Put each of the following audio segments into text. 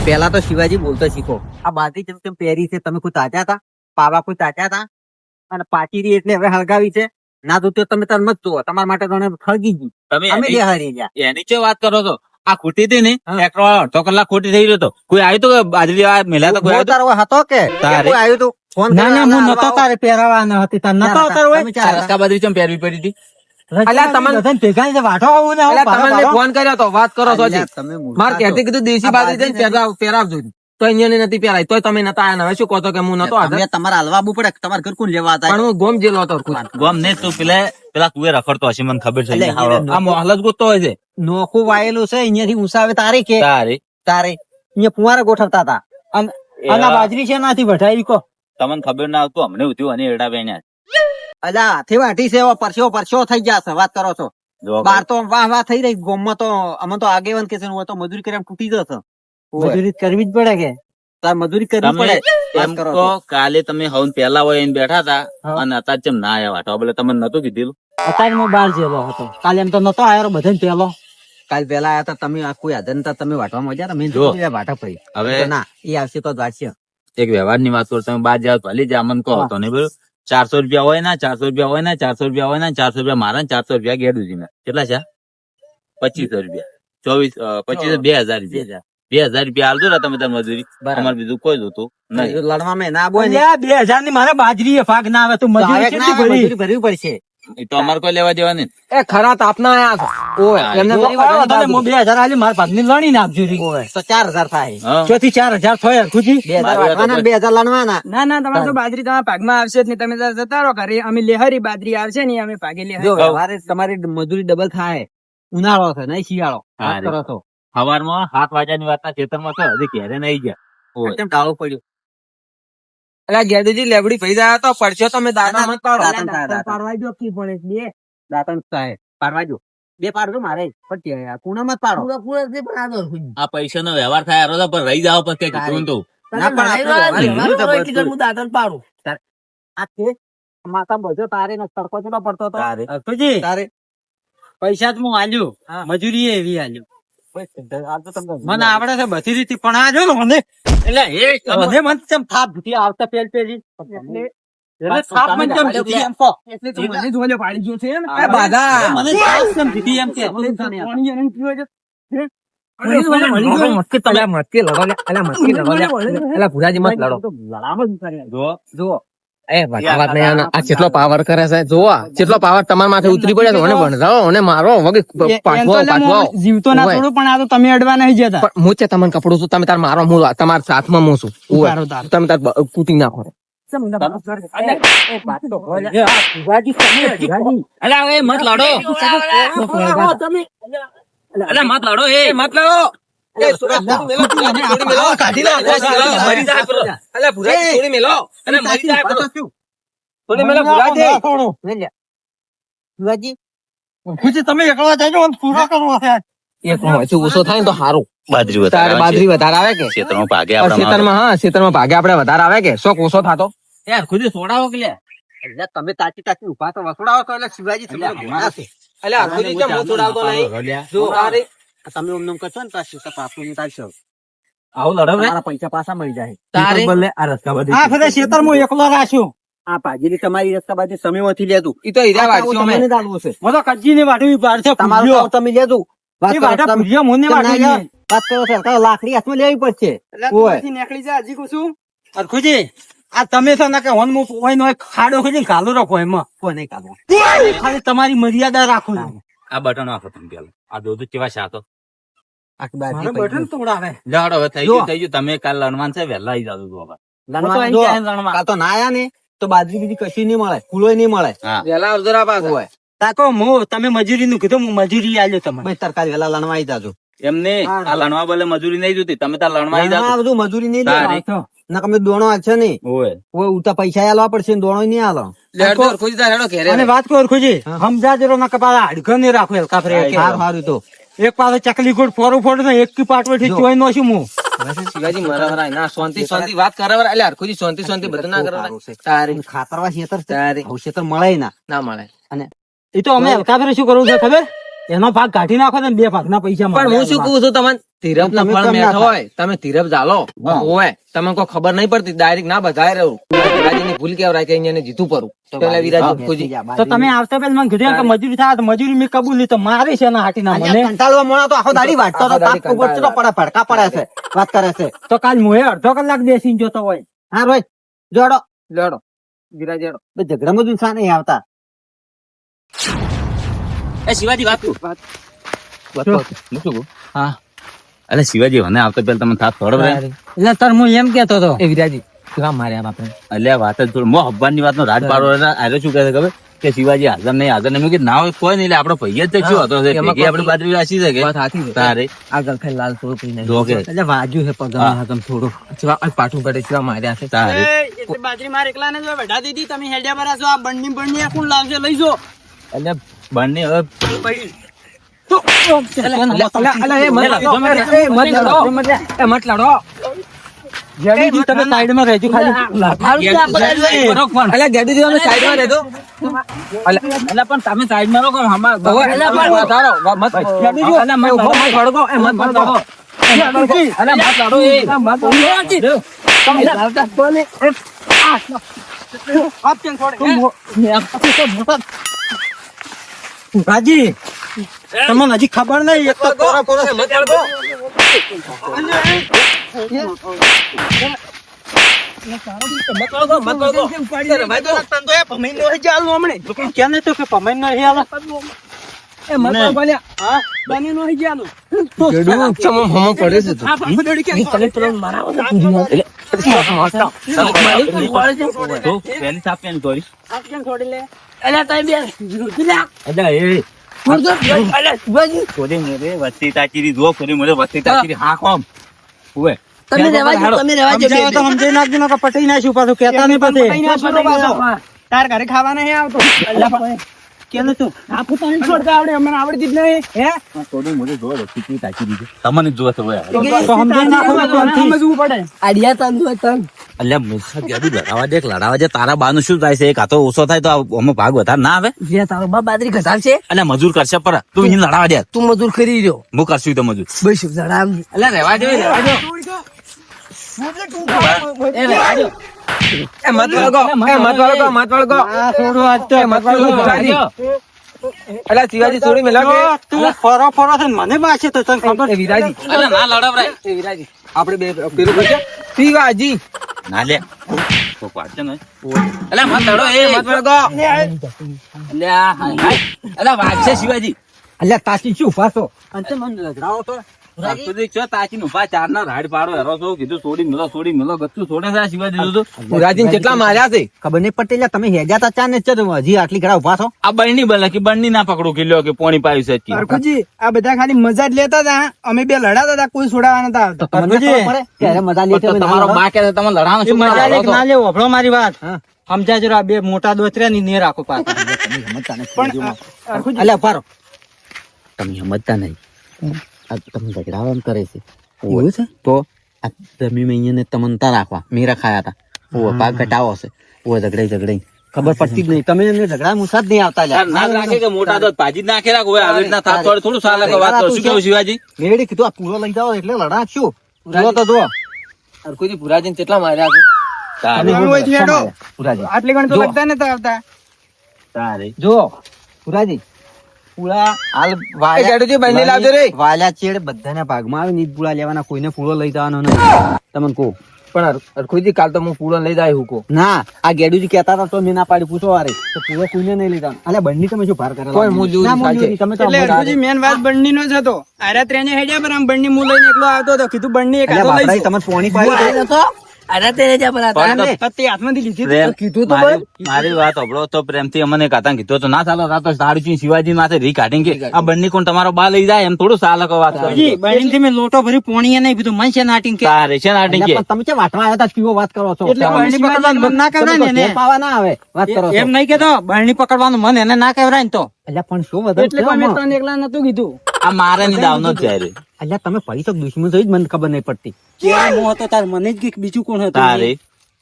પેલા તો શિવાજી બોલતો શીખો. આ બાજી જેમ તેમ પહેરી છે, તમે કોઈ તાજા હતા? પાવા કોઈ તાજા હતા? અને પાછી રહી એટલે હવે હળગાવી છે. ના તો તમે તરત જ જુઓ, તમારા માટે તો હળગી ગઈ. તમે અમે જે હારી ગયા. એની ચો વાત કરો છો? આ ખૂટી હતી ને ટ્રેક્ટર અડધો કલાક ખોટી થઈ રહ્યો હતો. કોઈ આવ્યું તો બાજરી લેવા મેલા તો કોઈ આવ્યું તારો હતો કે કોઈ આવ્યું તું? ફોન ના ના, હું નતો તારે પહેરાવાનો હતી, તાર નતો તાર હોય. રસ્તા બાજરી ચમ પહેરવી પડી હતી? અલ્યા તમને ભેગા ને વાઢો આવું ને આવું તમને ફોન કર્યો તો વાત કરો છો હજી. તમે મારે ત્યાંથી કીધું દેશી બાજરી જઈને પહેરાવજો. તો અહીંયા નથી પહેરાય તોય તમે નતા આયા. હવે શું કહો છો કે હું નતો હાજર? અમે તમારે હાલવા આવવું પડે. તમારે ઘર કોણ લેવા હતા? પણ હું ગોમ જેલો હતો ગોમ ને તું પેલા કુએ રખડતો હશે, મને ખબર છે. એટલે આ મોહલ જ ગોતતો હોય છે. નોખું વાયેલું છે, અહીંયાથી ઊંચા આવે તારે કે તારે તારે અહીંયા ફુવારા ગોઠવતા હતા. અને આ બાજરી છે નાથી વઢાઈ કો તમને ખબર ના આવતું અમને ઉઠ્યું અને એડા બેન્યા. અલા હાથે વાટી છે, એવો પરસ્યો થઈ જશે. વાત કરો છો? બાર તો વાહ થઈ રહી. ગોમમાં તો અમે તો આગેવાન કે છે, હું તો મજૂરી કરી તૂટી જશે. મજૂરી કરવી જ પડે કે તાર મજૂરી કરવી પડે. એમ તો કાલે તમે હવન પેલા હોય એને બેઠા હતા અને અત્યારે ચમ ના આવ્યા વાટવા? બોલે તમને નતું કીધેલું? અત્યારે હું બહાર જેલો હતો. કાલે એમ તો નતો આવ્યો બધે પેલો. કાલ પેલા આયા હતા તમે, કોઈ હાજર નતા, તમે વાટવા મજા મેં જોયું વાટા પડી. હવે ના એ આવશે તો જ વાટશે. એક વ્યવહાર ની વાત કરો. તમે બાર જાવ ભલે જ મને કહો તો નહીં બરોબર. 400 રૂપિયા હોય ને 400 રૂપિયા હોય ને 400 રૂપિયા હોય ને 400 રૂપિયા મારા ને 400 રૂપિયા ગેડુજી ના કેટલા છે? 2500 રૂપિયા 24 2000 રૂપિયા 2000 રૂપિયા આલજો ને તમે તાર મજૂરી. અમારે બીજું કોઈ જોતું નહીં. લડવામાં ના બોલ. 2000 ની મારે બાજરી ભાગ ના આવે તું મજૂરી ભરવી પડશે. એ તો અમારે કોઈ લેવા દેવા નહીં. એ ખરા તાપના આયા છો. ઓય એમને હું 2000 આલી મારા ભાગ ની લણી નાખજો તો 4000 થાય. હા. ચોથી 4000 થાય ખુજી 2000 વાટવાના 2000 લડવાના. ના ના, તમારે તો બાજરી તમારા ભાગમાં આવશે જ નહીં. તમે તાર જતા રહો ઘરે. અમે લેહરી બાજરી આવશે ને અમે ભાગે જો લેહરી. વ્યવહારે તમારી મજૂરી ડબલ થાય. ઉનાળો છે નહીં શિયાળો. વાત કરો છો? સવારમાં 7 વાગ્યાની વાતના ખેતરમાં તો હજી ઘેરે નહીં ગયા. કેમ ટાળું પડ્યું? એટલે ગેડુજી લેબડી ભાઈ જાય તો પડશો તમે દાદા મત પાડો. દાંતણ થાય. પાડવા જો. 2 પાડજો મારે. પણ કુણામાં જ પાડો. આ પૈસા નો વ્યવહાર થાય હારો તો પણ રહી જાવ પછી કીધું તો ના પણ આ કે માતા બધો તારે ને તડકો ચેટલો પડતો હતો. ખુજી તારે પૈસા જ હું આલ્યું, મજૂરી એવી આલ્યું. આ તો તમને મને આવડે છે બધી રીતે, પણ આ જો ને મને મને મન ચમ થાપ ભૂતી આવતા પેલી એટલે થાપ મન ચમ ભૂતી એમ કહો. એટલે તું મને જોડે પાડી ગયો છે ને. એ બાધા મને થાપ ચમ ભૂતી એમ કે પાણી એને પીવો છે. આ કેટલો પાવર કરે છે જોવો. કેટલો પાવર તમારા માથે ઉતરી પડ્યો અને વણઝાવો અને મારો પાછો જીવતો ના થોડું, પણ આ તો તમે અડવા નહીં જતા. પણ હું છે તમને કપડું છું, તમે તાર મારો હું તમારા સાથમાં હું છું. તમે તાર કૂટી નાખો. મત લડો એ મત લડો. તમે એકલા જાય પૂરો કરો. ઓછો થાય ને તો સારું. બાજરી બાજરી વધારે આવે કે ખેતરમાં ભાગે આપણા ખેતરમાં ભાગે આપડે વધારે આવે કે શોખ ઓછો થતો. યાર ખુદ છોડાવો કે લે. એટલે તમે તાચી તાચી ઉભા તો વસોડાવો તો એટલે શિવાજી તમને ઘોડા છે. તમે ઓમ નમ કરશો ને તાશી તો પાપુ ની તાશો. આવું લડો ને તમારા પૈસા પાછા મળી જાય. તારે આ રસ્તા બધી આ ફરે ખેતર હું એકલો રાખ્યો. આ પાજીરી તમારી રસ્તા બાજુ તમે ઓથી લેતું. ઈ તો હીરા વાગશું અમે. તમને દાડવું છે. મને કચ્છી ની વાટવી બહાર છે. તમારું તો તમે લેતું. વાત એ કરો વાટા તમે. ભૂલ્યો મને વાટવી. વાત કરો સરકાર લાકડી હાથમાં લેવી પડશે. નીકળી જાય હજી કુછું. અરખુજી આ તમે છે ને કે હોન મુ હોય નો ખાડો ખરી ગાલો રાખો એમાં. કોઈ નહીં કાઢવું. ખાલી તમારી મર્યાદા રાખો. આ બટન આપો તમે પેલા. આ દોધ કેવા શાતો આખી બાજુ મારે બટન તોડાવે. લડો હવે થઈ ગયું તમે કાલ લણવાન છે વહેલા આવી જાવ તું હવે. લણવા જો. કાલ તો ના આયા ને તો બાજરી બીજી કશી નહીં મળે, ફૂલોય નહીં મળે. હા વેલા અર્ધરા પાસે હોય. તાકો હું તમે મજૂરી નું કીધું હું મજૂરી આલ્યો તમને. ભાઈ તરકારી વેલા લણવા આવી જાજો. એમને આ લણવા બોલે મજૂરી નહીં જોતી, તમે તાર લણવા આવી લણવા જાવ. બધું મજૂરી નહીં તારે. લેવા. ના તમે દોણો છે નહીં. ઓય કોઈ ઉલટા પૈસા આલવા પડશે ને દોણો નહીં આલો. અને વાત કરો અરખુજી સમજા જરો ના કપાળા હાડકા નહીં રાખો હલકા ફરે. સારું સારું તો એક પાસે ચકલી ગોળ ફોરું ફોડે ને એક પાટવેથી ચોઈ નો છું હું. શિવાજી મરાવરા ના શાંતિ વાત કરાવરા. એટલે હરખુજી શાંતિ બધું ના કરાવરા. તારે ખાતરવા ખેતર છે. આવું ખેતર મળે ના. ના મળે. અને એ તો અમે હલકા ફરે શું કરવું છે ખબર? એનો ભાગ કાઢી નાખો ને 2 ભાગના પૈસા પણ હું શું કહું છું તમને ધીરજ ના તમે ફળ કેમ મેઠો ના હોય તમે ધીરજ ઝાલો હોય તમે કોઈ ખબર નહીં પડતી ડાયરેક્ટ ના બધાય રહું વિરાજીની ભૂલ કેવરાય કે અહીંયા જીતું પરું પેલા વિરાજી ખુજી તો તમે આવતા પેલા મને કીધું કે મજૂરી થાય તો મજૂરી મેં કબૂલી તો મારે છે ના હાટી ના મને કંટાળવા મોણા તો આખો દાડી વાટતો તો તાપ પડતો પડે ભડકા પડે છે વાત કરે છે તો કાલ મોએ અડધો કલાક બેસીને જોતો હોય હા રોય જોડો લડો વિરાજી લડો. બે ઝઘડામાં જ ઇન્સાન નહીં આવતા એ શિવાજી વાત કરું હું શું કહું? હા અરે શિવાજી મને આવતા પેલા તમે થાપ થોડો એટલે તાર હું એમ કેતો હતો એ વિરાજી કેવા માર્યા બાપે અલ્યા વાત જ થોડું મો હબ્બાની વાત નો રાજ પાડો આરે શું કહે છે ખબર કે શિવાજી હાજર નહીં મેં કીધું ના હોય કોઈ નહીં એટલે આપડે ભાઈ જ શું હતો ભેગી આપડી બાજરી રાશી છે કે વાત સાચી છે તારે આગળ ખાઈ લાલ થોડું પી નહીં જો કે એટલે વાજ્યું છે પગ તમે થોડું પાછું પડે કેવા માર્યા છે તારે બાજરી મારે એકલા ને જો બેઠા દીધી તમે હેડ્યા પર આસો આ બણની કોણ લાવશે લઈ જો એટલે બંને હવે જેડીજી તમે સાઈડમાં રહેજો ખાલી અલ્યા ગેડી તમે સાઈડમાં રહેજો એટલે પણ તમે સાઈડ માં રહો રાજી તમને હજી ખબર નહીં એક તો કોરો કોરો કેને તો કે પમાઈ નહીં આલા પહેલી સાપ પેન કરી છોડી મેરે વસ્તી તાચીરી જો છોડી મેરે વસ્તી તાચીરી હા કોમ ઉવે સમજાવો તો સમજાઈ નાખજો નકર પટાઈ નાખ્યું પાછું કહેતા નહીં પછી તાર ઘરે ખાવા નહીં આવતો કેને તું આપું તને છોડતા આવડે અમને આવડતી જ નહીં હે છોડી મેરે જો વસ્તી તાચીરી છે તમને જો તો તો સમજાઈ નાખો તો અંથી. સમજવું પડે આડિયા તન તન અલ્યા મુસા ગેડું લડાવા દે લડાવા દે તારા બાનું શું થાય છે એક હાથો ઓછો થાય તો અમે ભાગ વધારે ના આવે જે તારો બાપ બાદરી ઘટાડ છે અલ્યા મજૂર કરશે પર તું અહીં લડાવા દે તું મજૂર કરી રહ્યો હું કરશું તો મજૂર બસ જડામ અલ્યા રહેવા દે એ મત વળગો આ થોડું આજ તો અલા શિવાજી થોડી મેલા કે તું ફરો ફરો છે ને મને બાશે તો તને ખબર એ વિરાજી અલ્યા ના લડાવરાય એ વિરાજી આપણે બે પેલું કરશે શિવાજી ના લે તો પાડશે ને અલ્યા મત લડો એ મત વળગો અલ્યા અલ્યા વાગશે શિવાજી અલ્યા તાચી શું ફાસો અંતે મને લગડાવો તો તાચી નું ચાર ના રાડ પાડો હેરો છો કીધું છોડી મેલો ગચ્ચું છોડે છે આ શિવાજી નું તો વિરાજી કેટલા માર્યા છે ખબર નહીં પડતી એટલે તમે હેજા તા ચા ને હજી આટલી ઘડા ઉભા છો આ બળની બને કે બળની ના પકડું કિલ્લો કે પોણી પાયું છે કી. હરખુજી આ બધા ખાલી મજા જ લેતા હતા અમે બે લડાતા હતા કોઈ છોડાવા નતા આવતા તમને ખબર પડે ત્યારે મજા લે તો તમારો બા કે તમે લડાનો એ શું મજા લે કે કરો ના છો? લે વભળો મારી વાત હા. સમજાજો આ બે મોટા દોતર્યા ની ને રાખો પાછા સમજતા નથી. પણ હરખુજી અલ્યા ફારો તમે સમજતા નહીં આ તમે ઝઘડાવા એમ કરે છે એવું છે તો આ તમે અહીંયા તમનતા રાખવા મેં રખાયા હતા ઓ ભાગ ઘટાવો છે ઓ ઝઘડાઈ ખબર પડતી જ નહીં તમે એમને ઝઘડા મુસા જ નહીં આવતા યાર, ના રાખે કે મોટા તો ભાજી જ નાખે રાખ હોય આવી રીતના થાપ થોડું થોડું સાલે કે વાત કરો શું કેવું શિવાજી મેળી કીધું આ પૂરો લઈ જાઓ એટલે લડા શું પૂરો તો જો હરખુજી પુરાજીને કેટલા માર્યા છે તારે ગણવું હોય તો હેડો. પુરાજી આટલી ગણ તો જો. લગતા નતા આવતા તારે જો પુરાજી પૂરા હાલ એ ગાડીજી બંને લાવજો રે. વાલ્યા ચેડ બધાના ભાગમાં આવે ને ઈ જ પૂરા લેવાના કોઈને પૂરો લઈ જવાનો નહીં તમને કહું પણ હરખુજી કાલ તો હું પૂરો લઈ જાય હુકો ના આ ગેડુજી કહેતા હતા તો મેં ના પાડી પૂછો વારે તો પૂરો કોઈને નહીં લીધા અલ્યા બંને તમે શું ભાર કરેલા કોઈ મું જોયું ના, મું સાચે. જોયું. તમે તો એટલે અમુક હરખુજી મેન વાત બંડી નો જ હતો આરા ત્રણે હેડ્યા પર આમ બંડી હું લઈને એકલો આવતો હતો કીધું બંડી એક અલ્યા હાથો બાપરાઈ, લઈશું. તમે પોણી પાડી પત્તી હાથમાંથી લીધી હતી. પ્રેમ- કીધું તો મારી વાત સાંભળો તો પ્રેમથી અમને કાતા કીધું તો ના ચાલો રાતો સાડી શિવાજી માથે રી કાઢી કે આ બંને કોણ તમારો બા લઈ જાય એમ થોડું સાલ વાત કરો જી બહેન થી મેં લોટો ભરી પોણીએ નહીં પીધું મન છે નાટીને કે તારે છે નાટી કે અલ્યા, પણ તમે કેમ વાટવા આવ્યા હતા કેવો વાત કરો છો એટલે બરણી પકડવાનું મન ના કહેવાય ને એને. ઘેર પાવા ના આવે વાત કરો છો એમ નહીં કેતો બરણી પકડવાનું મન એને ના કહેવાય ને તો અલ્યા પણ શું વધારે એટલે કોઈ મેં તને એકલા નતું કીધું આ મારે ની દાવનો જ જાય રે અલ્યા તમે પડી તો દુશ્મન જોઈ જ મને ખબર નહીં પડતી કેવા મોહ હતો તાર મને જ કે બીજું કોણ હતું તારે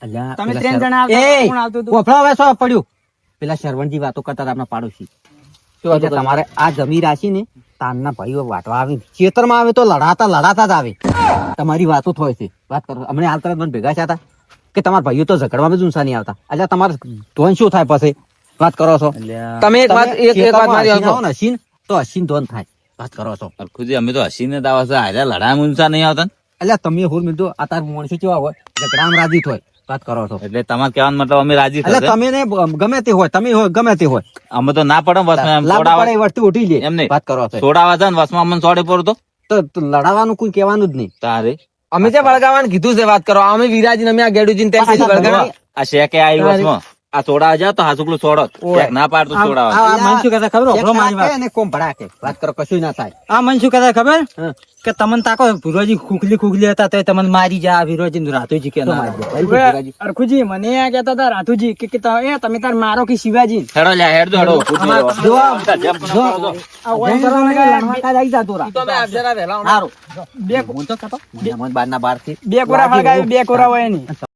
અલ્યા તમે પેલા ત્રણ શર- જણા આવતા એ, કોણ આવતું હતું? ગોફળા હવે શું પડ્યું પેલા શરવણજી વાતો કરતા હતા આપણા પાડોશી એટલે તમારે આ જમી રાશિ ને તાનના ભાઈઓ વાટવા આવે ખેતરમાં આવે તો લડાતા જ આવે. તમારી વાતો થાય છે. વાત કરો અમને હાલ તરત મને ભેગા થયા હતા કે તમારા ભાઈઓ તો ઝઘડવામાં જ ઊંચા નહીં આવતા. એટલે તમારે ધોન શું થાય પછી વાત કરો છો? તમે એક વાત મારી ખેતરમાં હસીને હસીને તો હસીને ધોન થાય. વાત કરો છો અરખુજી અમે તો હસીને દાવા છે હારે લડાઈ ઊંચા નહીં આવતા ને. એટલે તમે હોર મીઠો આ તાર માણસો કેવા હોય ઝઘડામાં રાજી થાય. વાત કરો છો એટલે તમારે કહેવાનો મતલબ અમે રાજી એટલે થશે તમે ને ગમે તે હોય તમે હોય ગમે તે હોય અમે તો ના પડે બસ એમ લાભ છોડાવા પડે એ વસ્તુ ઉઠી લે. એમ નહીં. વાત કરો છો છોડાવા છે ને વસમાં અમને છોડે પડતો તો લડાવાનું કોઈ કહેવાનું જ નહીં. તારે અમે જે વળગાવાનું કીધું છે વાત કરો અમે વિરાજી અમે આ ગેડુજી ને ત્યાં વળગાવી આ શેકે આવી વસમાં આ છોડાવા જાવ તો હાસુકલું છોડો શેક ના પાડતું છોડાવા આ મન શું કહેતા ખબર હોભળો મારી વાત. અને કોમ ભડાકે વાત કરો કશું ના થાય. આ મન શું કહેતા ખબર હા. કે તમને તાકો ભુરોજી ખુખલી હતા તો તમને મારી જા વિરોજી રાતુજી કે ના ભાઈ અરખુજી મને આ કહેતા હતા રાતુજી કે તમે તાર મારો કે શિવાજી હેડો લ્યા હેડ દો હેડો પૂછી લેવો. જો જેમ પણ કરો છો. આ ઓય કરવાના કે લડવા આવી જતો રા. તો અમે જરા વહેલા સારું બે હું તો કહેતો મહેમાન બહારના બહારથી બે કોરા હળગાવી બે કોરા હોય નહીં